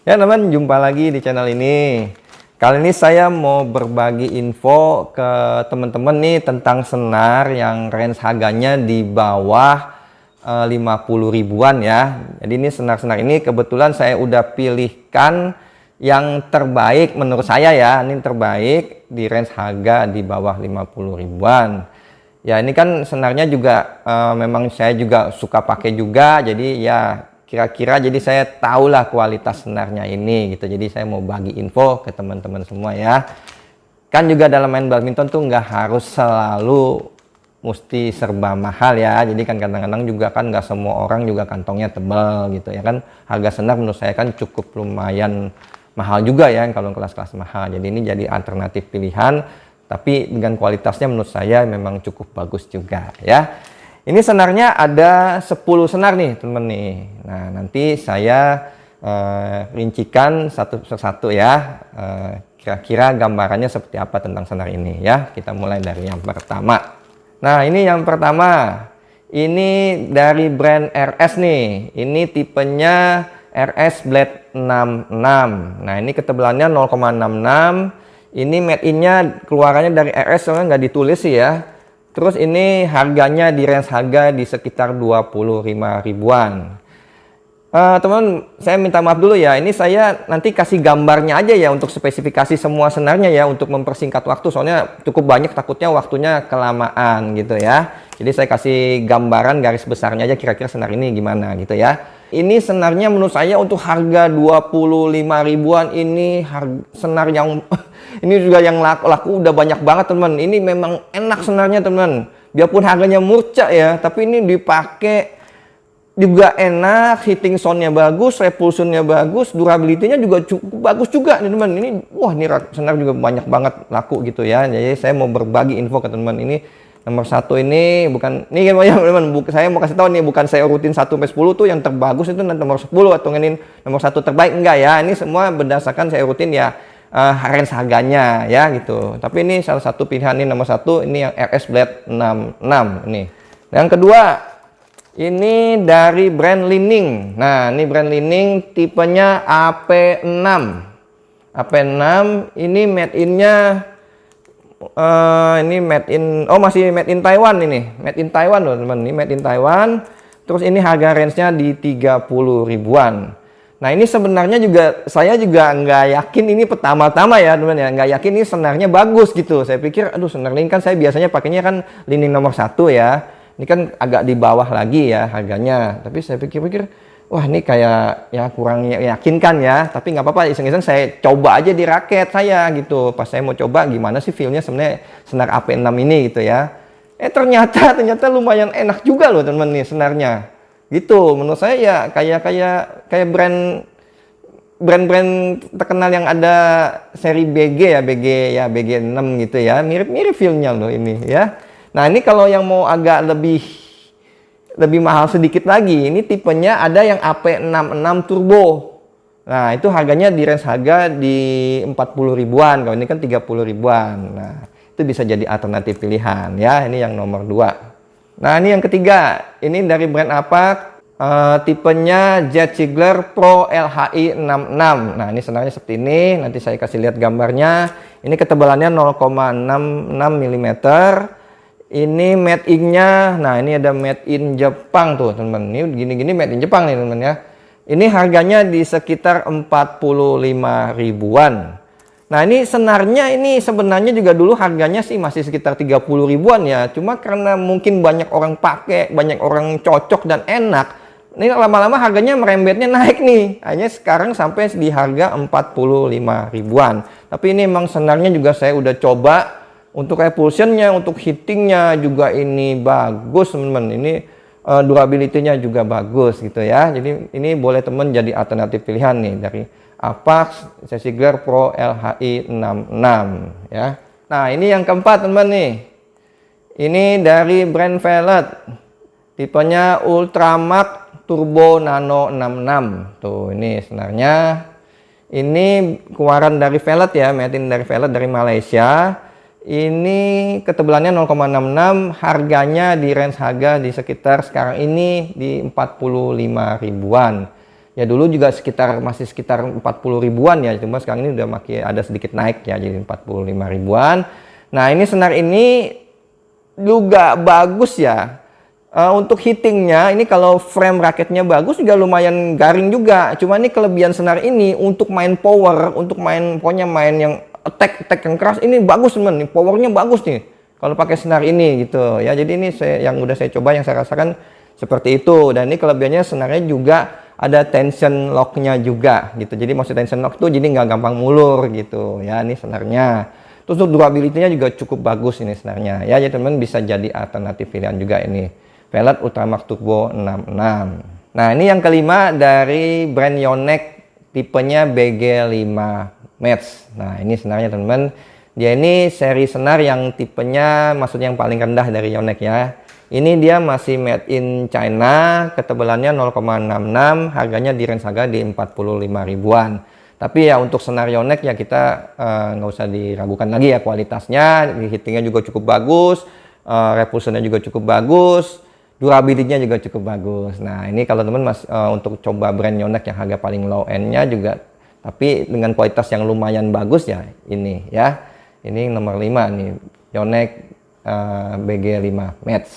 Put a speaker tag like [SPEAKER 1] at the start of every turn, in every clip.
[SPEAKER 1] Ya teman, jumpa lagi di channel ini. Kali ini saya mau berbagi info ke teman-teman nih tentang senar yang range harganya di bawah 50 ribuan ya. Jadi ini senar-senar ini kebetulan saya udah pilihkan yang terbaik menurut saya ya. Ini terbaik di range harga di bawah 50 ribuan. Ya ini kan senarnya juga memang saya juga suka pakai juga, jadi ya kira-kira jadi saya tahulah kualitas senarnya ini gitu. Jadi saya mau bagi info ke teman-teman semua ya. Kan juga dalam main badminton tuh nggak harus selalu mesti serba mahal ya. Jadi kan kadang-kadang juga kan nggak semua orang juga kantongnya tebal gitu ya kan. Harga senar menurut saya kan cukup lumayan mahal juga ya kalau kelas-kelas mahal. Jadi ini jadi alternatif pilihan, tapi dengan kualitasnya menurut saya memang cukup bagus juga ya. Ini senarnya ada 10 senar nih teman nih. Nah nanti saya rincikan satu persatu ya, kira-kira gambarannya seperti apa tentang senar ini ya. Kita mulai dari yang pertama. Nah ini yang pertama, ini dari brand RS nih. Ini tipenya RS Blade 66. Nah ini ketebalannya 0,66. Ini made in-nya keluarannya dari RS, soalnya nggak ditulis sih ya. Terus ini harganya di range harga di sekitar 25 ribuan. Teman, saya minta maaf dulu ya. Ini saya nanti kasih gambarnya aja ya untuk spesifikasi semua senarnya ya, untuk mempersingkat waktu. Soalnya cukup banyak, takutnya waktunya kelamaan gitu ya. Jadi saya kasih gambaran garis besarnya aja kira-kira senar ini gimana gitu ya. Ini senarnya menurut saya untuk harga 25 ribuan ini senar yang ini juga yang laku udah banyak banget teman. Ini memang enak senarnya teman. Biarpun harganya murca ya, tapi ini dipakai juga enak, hitting soundnya bagus, repulsionnya bagus, durability-nya juga cukup bagus juga nih teman. Ini wah, ini senar juga banyak banget laku gitu ya. Jadi saya mau berbagi info ke teman. Ini nomor satu ini bukan, ini teman, saya mau kasih tahu nih, bukan saya urutin 1 sampai 10 tuh yang terbagus itu nomor 10 atau ini nomor 1 terbaik, enggak ya. Ini semua berdasarkan saya urutin ya range harganya ya gitu. Tapi ini salah satu pilihan, ini nomor 1, ini yang RS Blade 66 ini. Yang kedua, ini dari brand Li-Ning. Nah, ini brand Li-Ning tipenya AP6. AP6 ini made in-nya ini made in, masih made in Taiwan ini. Made in Taiwan loh, teman. Ini made in Taiwan. Terus ini harga range-nya di 30 ribuan. Nah, ini sebenarnya juga saya juga nggak yakin ini pertama-tama ya, teman ya. Nggak yakin ini senarnya bagus gitu. Saya pikir, aduh, senar Li-Ning kan saya biasanya pakainya kan Li-Ning nomor 1 ya. Ini kan agak di bawah lagi ya harganya, tapi saya pikir-pikir, wah ini kayak ya kurang yakinkan ya. Tapi nggak apa-apa, iseng-iseng saya coba aja di raket saya gitu. Pas saya mau coba gimana sih feelnya sebenarnya senar AP6 ini gitu ya. Ternyata lumayan enak juga loh teman nih senarnya. Gitu, menurut saya ya kayak brand terkenal yang ada seri BG ya, BG6 gitu ya. Mirip-mirip feelnya loh ini ya. Nah ini kalau yang mau agak lebih mahal sedikit lagi, ini tipenya ada yang AP66 Turbo. Nah itu harganya di range harga di 40 ribuan, kalau ini kan 30 ribuan. Nah itu bisa jadi alternatif pilihan ya. Ini yang nomor 2. Nah ini yang ketiga, ini dari brand apa? Tipenya Jet Sigler Pro LHI 66. Nah ini senarnya seperti ini, nanti saya kasih lihat gambarnya. Ini ketebalannya 0,66 mm. Ini made in-nya, nah ini ada made in Jepang tuh teman-teman. Ini gini-gini made in Jepang nih teman-teman ya. Ini harganya di sekitar 45 ribuan. Nah ini senarnya ini sebenarnya juga dulu harganya sih masih sekitar 30 ribuan ya. Cuma karena mungkin banyak orang pakai, banyak orang cocok dan enak, ini lama-lama harganya merembetnya naik nih. Hanya sekarang sampai di harga 45 ribuan. Tapi ini emang senarnya juga saya udah coba. Untuk repulsionnya, untuk hittingnya juga ini bagus teman-teman. Ini durability-nya juga bagus gitu ya. Jadi ini boleh teman jadi alternatif pilihan nih dari Apax Sigler Pro LHI 66 ya. Nah ini yang keempat teman nih. Ini dari brand Velet. Tipenya Ultramax Turbo Nano 66. Tuh ini senarnya. Ini keluaran dari Velet ya, made in dari Velet dari Malaysia. Ini ketebalannya 0,66, harganya di range harga di sekitar sekarang ini di 45 ribuan. Ya dulu juga masih sekitar 40 ribuan ya, cuma sekarang ini udah makin ada sedikit naik ya, jadi 45 ribuan. Nah ini senar ini juga bagus ya. Untuk hittingnya ini kalau frame raketnya bagus juga lumayan garing juga. Cuma ini kelebihan senar ini untuk main power, untuk main pokoknya main yang attack yang keras ini bagus teman. Powernya bagus nih kalau pakai senar ini gitu ya. Jadi ini yang udah saya coba, yang saya rasakan seperti itu. Dan ini kelebihannya senarnya juga ada tension locknya juga gitu. Jadi maksud tension lock tuh jadi nggak gampang mulur gitu ya. Ini senarnya. Terus untuk durability-nya juga cukup bagus ini senarnya ya. Jadi teman bisa jadi alternatif pilihan juga ini. Pellet Ultramax Turbo 66. Nah ini yang kelima dari brand Yonex, tipenya BG5 Match. Nah ini senarnya teman-teman, dia ini seri senar yang tipenya maksudnya yang paling rendah dari Yonex ya. Ini dia masih made in China, ketebalannya 0,66, harganya di range harga di 45 ribuan. Tapi ya untuk senar Yonex ya kita nggak usah diragukan lagi ya kualitasnya, hittingnya juga cukup bagus, repulsionnya juga cukup bagus, durability-nya juga cukup bagus. Nah ini kalau teman untuk coba brand Yonex yang harga paling low end-nya juga, tapi dengan kualitas yang lumayan bagus ya ini ya. Ini nomor 5 nih, Yonex BG5 Match.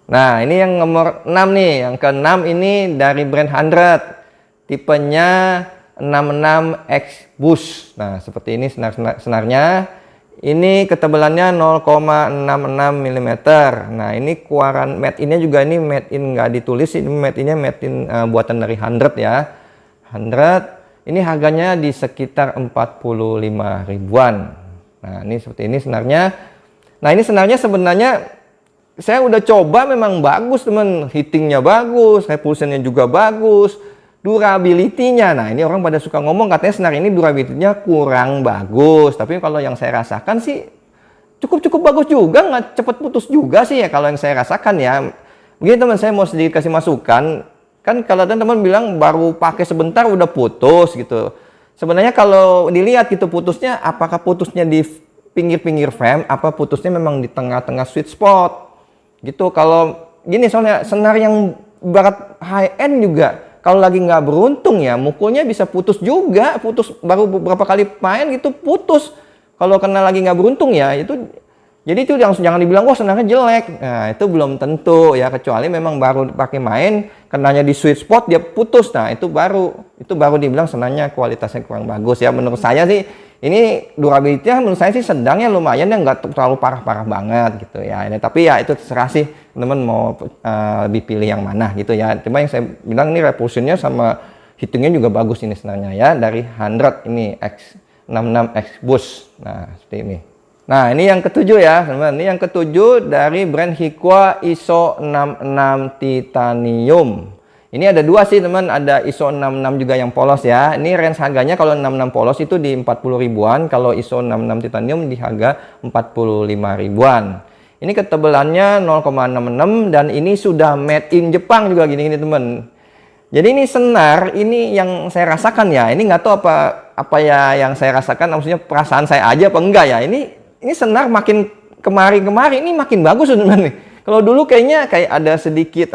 [SPEAKER 1] Nah ini yang nomor 6 nih, yang ke-6 ini dari brand 100, tipenya 66X Boost. Nah seperti ini senarnya. Ini ketebalannya 0,66 mm. Nah ini keluaran made in-nya juga ini made in nggak ditulis, ini made in-nya made in buatan dari 100 ya. 100 ini harganya di sekitar 45 ribuan. Nah ini seperti ini senarnya. Nah ini senarnya sebenarnya saya udah coba, memang bagus teman, hittingnya bagus, repulsionnya juga bagus, durability-nya. Nah ini orang pada suka ngomong katanya senar ini durability-nya kurang bagus, tapi kalau yang saya rasakan sih cukup bagus juga, nggak cepet putus juga sih ya kalau yang saya rasakan ya. Begini teman, saya mau sedikit kasih masukan, kan kalau teman-teman bilang baru pakai sebentar udah putus gitu. Sebenarnya kalau dilihat gitu putusnya, apakah putusnya di pinggir-pinggir frame, apa putusnya memang di tengah-tengah sweet spot gitu. Kalau gini soalnya senar yang barat high end juga kalau lagi nggak beruntung ya mukulnya bisa putus juga, putus baru beberapa kali main gitu putus. Kalau kena lagi nggak beruntung ya itu, jadi itu jangan dibilang wah senarnya jelek. Nah itu belum tentu ya, kecuali memang baru pakai main kenanya di sweet spot dia putus. Nah itu baru dibilang senarnya kualitasnya kurang bagus ya. Menurut saya sih ini durability-nya menurut saya sih sedang ya, lumayan ya, nggak terlalu parah-parah banget gitu ya. Ini tapi ya itu terserah sih teman mau lebih pilih yang mana gitu ya. Cuma yang saya bilang ini repulsionnya sama hittingnya juga bagus ini senarnya ya, dari 100 ini X66X Boost. Nah seperti ini. Nah ini yang ketujuh ya teman-teman, ini yang ketujuh dari brand Hikwa ISO 66 Titanium. Ini ada dua sih teman, ada ISO 66 juga yang polos ya. Ini range harganya kalau 66 polos itu di 40 ribuan, kalau ISO 66 Titanium di harga 45 ribuan. Ini ketebalannya 0,66 dan ini sudah made in Jepang juga gini-gini teman. Jadi ini senar, ini yang saya rasakan ya, ini nggak tahu apa ya yang saya rasakan, maksudnya perasaan saya aja apa enggak ya. Ini senar makin kemari ini makin bagus teman nih. Kalau dulu kayaknya ada sedikit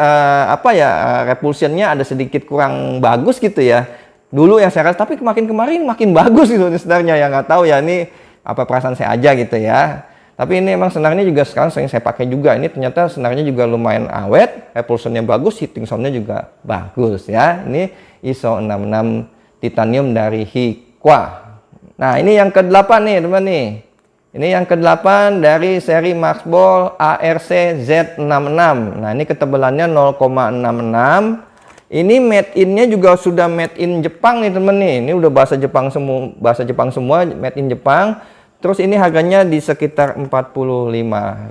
[SPEAKER 1] repulsionnya ada sedikit kurang bagus gitu ya. Dulu yang saya rasa, tapi makin kemarin makin bagus gitu senarnya ya, nggak tahu ya ini apa perasaan saya aja gitu ya. Tapi ini emang senarnya juga sekarang sering saya pakai juga. Ini ternyata senarnya juga lumayan awet, repulsionnya bagus, hitting soundnya juga bagus ya. Ini ISO 66 Titanium dari Hikwa. Nah ini yang ke-8 nih teman nih. Ini yang ke-8 dari seri Maxball ARC Z66. Nah ini ketebalannya 0,66. Ini made in-nya juga sudah made in Jepang nih teman nih. Ini udah bahasa Jepang semua, made in Jepang. Terus ini harganya di sekitar 45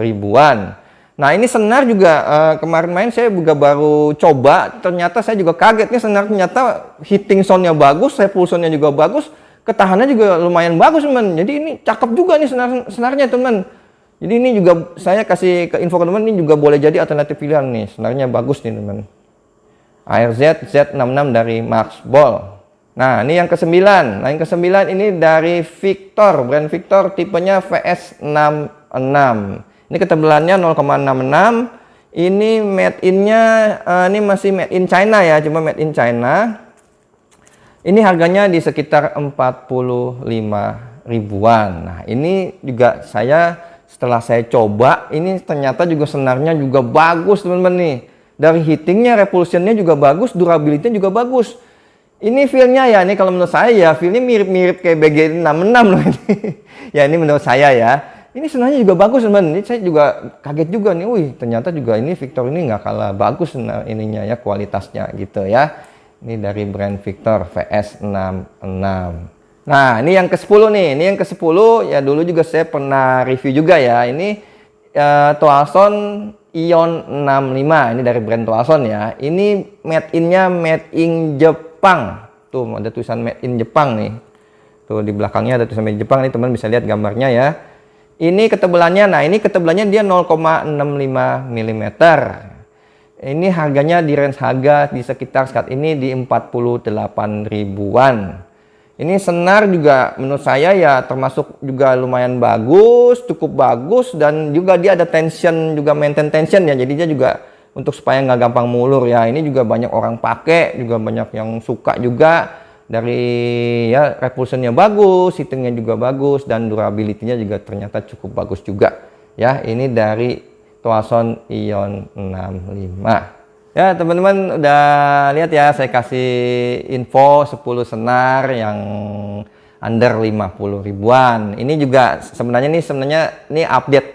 [SPEAKER 1] ribuan. Nah ini senar juga kemarin main saya juga baru coba, ternyata saya juga kaget nih senar, ternyata hitting soundnya bagus, repulsionnya juga bagus, ketahanannya juga lumayan bagus teman. Jadi ini cakep juga nih senarnya teman. Jadi ini juga saya kasih ke info ke teman, ini juga boleh jadi alternatif pilihan nih, senarnya bagus nih teman. ARZ Z66 dari Maxball. Nah ini yang ke-9. Nah yang ke-9 ini dari Victor, brand Victor, tipenya VS66. Ini ketebalannya 0,66. Ini made in-nya ini masih made in China ya, cuma made in China. Ini harganya di sekitar 45 ribuan. Nah, ini juga setelah saya coba, ini ternyata juga senarnya juga bagus teman-teman nih. Dari heatingnya, repulsionnya juga bagus, durability-nya juga bagus. Ini feel-nya ya, ini kalau menurut saya ya, feel-nya mirip-mirip kayak BG66 loh ini. Ya ini menurut saya ya. Ini senarnya juga bagus teman. Ini saya juga kaget juga nih, wih ternyata juga ini Victor ini nggak kalah bagus ininya ya, kualitasnya gitu ya. Ini dari brand Victor VS66. Nah, ini yang ke-10 nih. Ini yang ke-10 ya, dulu juga saya pernah review juga ya. Ini Toalson Ion 65. Ini dari brand Toalson ya. Ini made in Jepang. Tuh ada tulisan made in Jepang nih. Tuh di belakangnya ada tulisan made in Jepang. Ini teman bisa lihat gambarnya ya. Ini ketebalannya. Nah, ini ketebalannya dia 0,65 mm. Ini harganya di range harga di sekitar saat ini di 48 ribuan. Ini senar juga menurut saya ya termasuk juga lumayan bagus, cukup bagus, dan juga dia ada tension juga, maintain tension ya. Jadi dia juga untuk supaya nggak gampang mulur ya. Ini juga banyak orang pakai, juga banyak yang suka juga. Dari ya repulsionnya bagus, heatingnya juga bagus, dan durability-nya juga ternyata cukup bagus juga. Ya, ini dari Toalson Ion 65. Ya teman-teman udah lihat ya, saya kasih info 10 senar yang under 50 ribuan. Ini juga sebenarnya ini update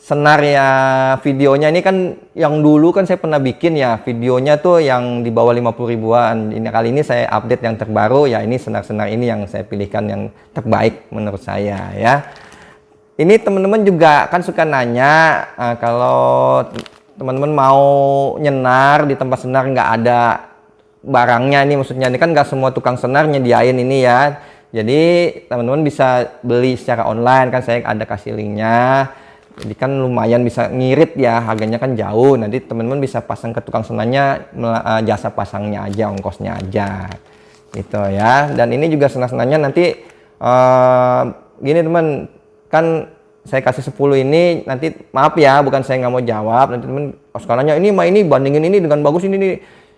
[SPEAKER 1] senar ya, videonya ini kan yang dulu kan saya pernah bikin ya, videonya tuh yang di bawah 50 ribuan. Ini kali ini saya update yang terbaru ya, ini senar-senar ini yang saya pilihkan yang terbaik menurut saya ya. Ini teman-teman juga kan suka nanya, kalau teman-teman mau nyenar di tempat senar nggak ada barangnya nih, maksudnya ini kan nggak semua tukang senar nyediain ini ya. Jadi teman-teman bisa beli secara online, kan saya ada kasih linknya. Jadi kan lumayan bisa ngirit ya, harganya kan jauh. Nanti teman-teman bisa pasang ke tukang senarnya, jasa pasangnya aja, ongkosnya aja gitu ya. Dan ini juga senar-senarnya nanti gini teman, kan saya kasih 10 ini, nanti maaf ya, bukan saya nggak mau jawab, nanti temen sekarangnya ini bandingin ini dengan bagus ini nih,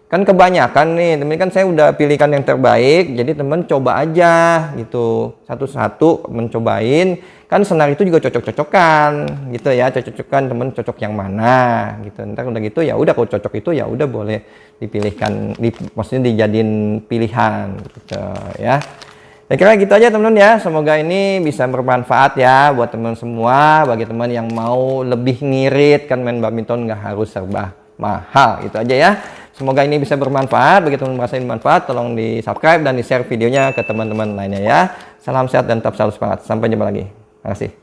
[SPEAKER 1] kan kebanyakan nih temen, kan saya udah pilihkan yang terbaik. Jadi temen coba aja gitu, satu-satu mencobain, kan senar itu juga cocok-cocokan gitu ya, cocok-cocokan temen cocok yang mana gitu. Ntar udah gitu ya udah, kalau cocok itu ya udah boleh dipilihkan, maksudnya dijadiin pilihan gitu ya. Saya kira gitu aja teman-teman ya, semoga ini bisa bermanfaat ya buat teman semua. Bagi teman yang mau lebih ngirit, kan main badminton nggak harus serba mahal, gitu aja ya. Semoga ini bisa bermanfaat. Bagi teman merasa ini bermanfaat, tolong di subscribe dan di share videonya ke teman-teman lainnya ya. Salam sehat dan tetap selalu semangat, sampai jumpa lagi. Terima kasih.